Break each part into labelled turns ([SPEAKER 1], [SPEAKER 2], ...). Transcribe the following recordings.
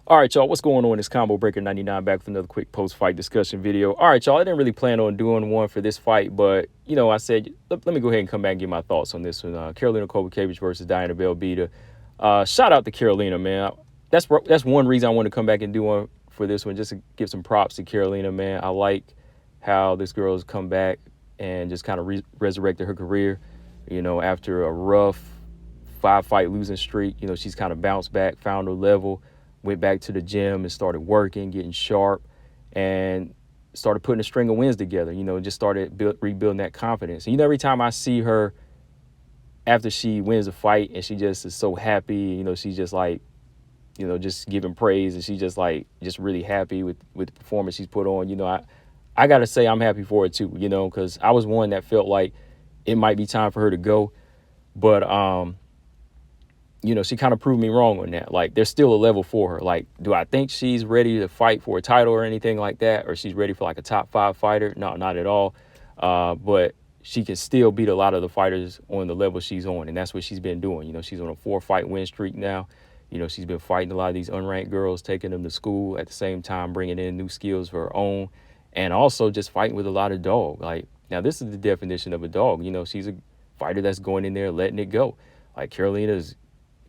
[SPEAKER 1] All right, y'all, what's going on? It's Combo Breaker 99 back with another quick post-fight discussion video. All right, y'all, I didn't really plan on doing one for this fight, but, I said, let me go ahead and come back and give my thoughts on this one. Karolina Kowalkiewicz versus Diana Belbita. Shout out to Karolina, man. That's one reason I want to come back and do one for this one, just to give some props to Karolina, man. I like how this girl has come back and just kind of resurrected her career, after a rough 5-fight losing streak. She's kind of bounced back, found her level, went back to the gym and started working, getting sharp, and started putting a string of wins together, just started rebuilding that confidence. And, every time I see her after she wins a fight and she just is so happy, she's just like, just giving praise, and she's just like, just really happy with the performance she's put on. I got to say I'm happy for her too, because I was one that felt like it might be time for her to go. But, she kind of proved me wrong on that. Like, there's still a level for her. Like, do I think she's ready to fight for a title or anything like that? Or she's ready for like a top 5 fighter? No, not at all. But she can still beat a lot of the fighters on the level she's on. And that's what she's been doing. She's on a 4-fight win streak now. She's been fighting a lot of these unranked girls, taking them to school at the same time, bringing in new skills of her own, and also just fighting with a lot of dog. Like, now this is the definition of a dog. She's a fighter that's going in there, letting it go. Like, Karolina's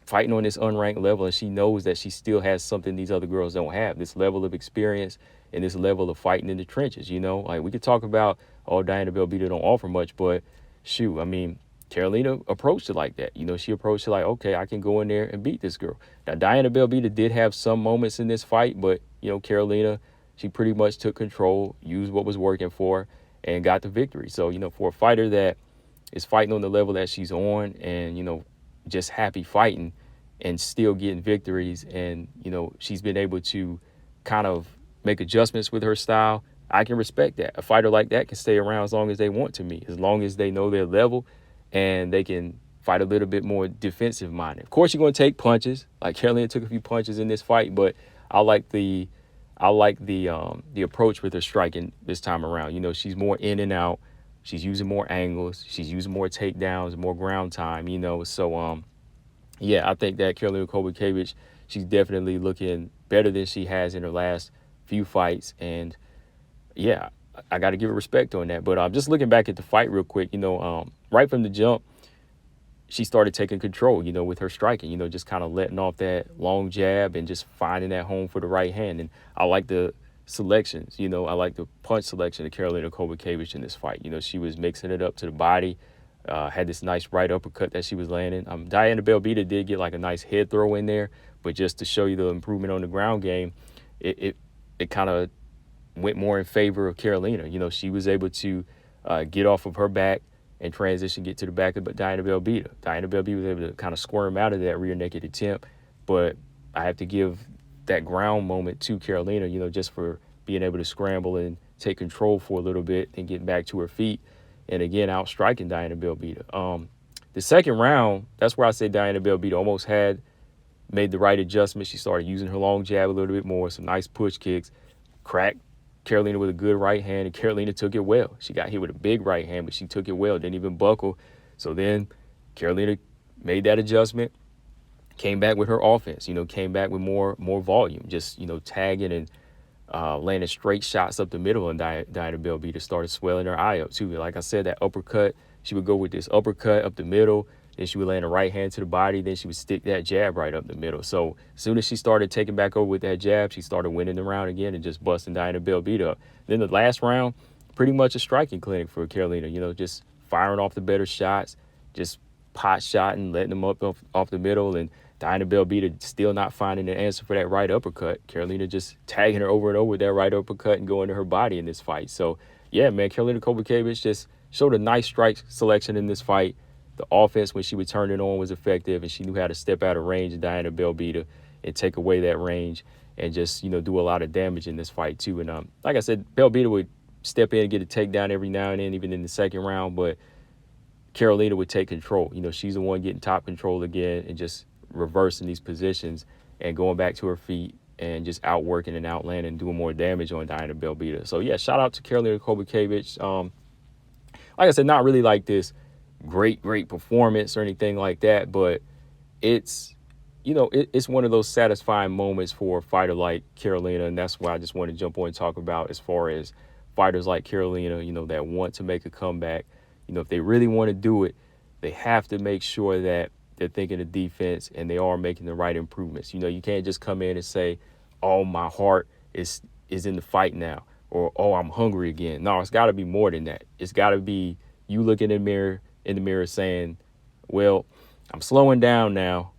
[SPEAKER 1] fighting on this unranked level, and she knows that she still has something these other girls don't have, this level of experience and this level of fighting in the trenches. Like, we could talk about, Diana Belbita don't offer much, but shoot, I mean, Karolina approached it like that. She approached it like, okay, I can go in there and beat this girl. Now, Diana Belbita did have some moments in this fight, but, Karolina, she pretty much took control, used what was working for her, and got the victory. So, for a fighter that is fighting on the level that she's on and, just happy fighting and still getting victories, and she's been able to kind of make adjustments with her style, I can respect that. A fighter like that can stay around as long as they want to me, as long as they know their level and they can fight a little bit more defensive minded. Of course, you're going to take punches. Like, Karolina took a few punches in this fight, but I like the approach with her striking this time around. She's more in and out. She's using more angles. She's using more takedowns, more ground time, So, yeah, I think that Karolina Kowalkiewicz, she's definitely looking better than she has in her last few fights. And, yeah, I got to give her respect on that. But just looking back at the fight real quick, right from the jump, she started taking control, with her striking, just kind of letting off that long jab and just finding that home for the right hand. And I like the selections, I like the punch selection of Karolina Kowalkiewicz in this fight. She was mixing it up to the body, had this nice right uppercut that she was landing. Diana Belbita did get like a nice head throw in there, but just to show you the improvement on the ground game, it kind of went more in favor of Karolina. She was able to get off of her back and transition, get to the back of Diana Belbita. Diana Belbita was able to kind of squirm out of that rear naked attempt, but I have to give that ground moment to Karolina, just for being able to scramble and take control for a little bit and get back to her feet. And again, outstriking Diana Belbita. The second round, that's where I say Diana Belbita almost had made the right adjustment. She started using her long jab a little bit more, some nice push kicks, cracked Karolina with a good right hand, and Karolina took it well. She got hit with a big right hand, but she took it well, didn't even buckle. So then Karolina made that adjustment, came back with her offense, came back with more volume, just, tagging and landing straight shots up the middle, and Diana Belbita started swelling her eye up too. Like I said, that uppercut, she would go with this uppercut up the middle, then she would land a right hand to the body, then she would stick that jab right up the middle. So as soon as she started taking back over with that jab, she started winning the round again and just busting Diana Belbita up. Then the last round, pretty much a striking clinic for Karolina, just firing off the better shots, just pot shotting, letting them up off the middle, and Diana Belbita still not finding an answer for that right uppercut. Karolina just tagging her over and over with that right uppercut and going to her body in this fight. So, yeah, man, Karolina Kowalkiewicz just showed a nice strike selection in this fight. The offense, when she would turn it on, was effective, and she knew how to step out of range of Diana Belbita and take away that range and just, do a lot of damage in this fight, too. And like I said, Belbita would step in and get a takedown every now and then, even in the second round, but Karolina would take control. She's the one getting top control again and just reversing these positions and going back to her feet and just outworking and outlanding and doing more damage on Diana Belbita. So, yeah, shout out to Karolina Kowalkiewicz. Like I said, not really like this great performance or anything like that, but it's it's one of those satisfying moments for a fighter like Karolina, and that's why I just want to jump on and talk about as far as fighters like Karolina, that want to make a comeback. If they really want to do it, they have to make sure that they're thinking of defense and they are making the right improvements. You can't just come in and say, "Oh, my heart is in the fight now," or "Oh, I'm hungry again." No, it's got to be more than that. It's got to be you looking in the mirror saying, "Well, I'm slowing down now.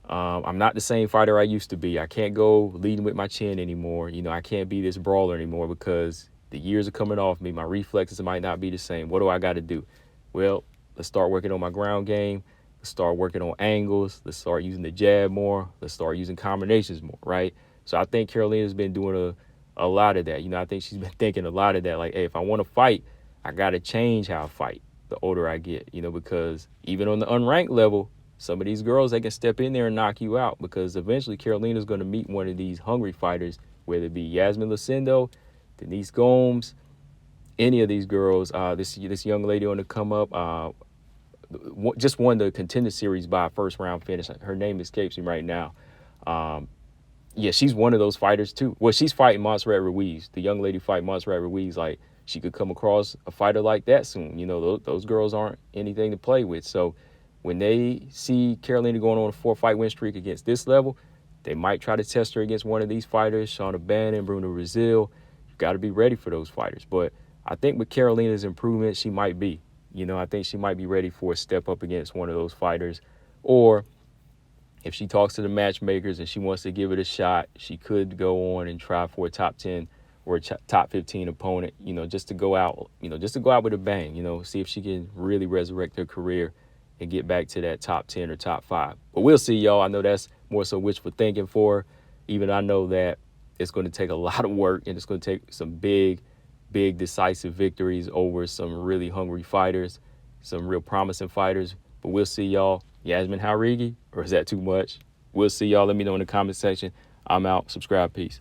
[SPEAKER 1] I'm not the same fighter I used to be. I can't go leading with my chin anymore. I can't be this brawler anymore because the years are coming off me. My reflexes might not be the same. What do I got to do? Well, let's start working on my ground game. Let's start working on angles. Let's start using the jab more. Let's start using combinations more," right? So I think Karolina's been doing a lot of that. I think she's been thinking a lot of that. Like, hey, if I want to fight, I got to change how I fight the older I get, because even on the unranked level, some of these girls, they can step in there and knock you out because eventually Karolina's going to meet one of these hungry fighters, whether it be Yasmin Lucindo, Denise Gomes, any of these girls. This young lady on the come up just won the Contender Series by a first-round finish. Her name escapes me right now. Yeah, she's one of those fighters too. Well, she's fighting Montserrat Ruiz. The young lady fight Montserrat Ruiz. Like, she could come across a fighter like that soon. Those girls aren't anything to play with. So when they see Karolina going on a 4-fight win streak against this level, they might try to test her against one of these fighters, Shauna Bannon, Bruno Brazil. You got to be ready for those fighters. But I think with Karolina's improvement, she might be. I think she might be ready for a step up against one of those fighters. Or if she talks to the matchmakers and she wants to give it a shot, she could go on and try for a top 10 or a top 15 opponent, just to go out, with a bang, see if she can really resurrect her career and get back to that top 10 or top 5. But we'll see, y'all. I know that's more so wishful thinking for her. Even I know that it's going to take a lot of work and it's going to take some big decisive victories over some really hungry fighters, some real promising fighters. But we'll see, y'all. Yasmin Haurigi, or is that too much? We'll see, y'all. Let me know in the comment section. I'm out. Subscribe. Peace.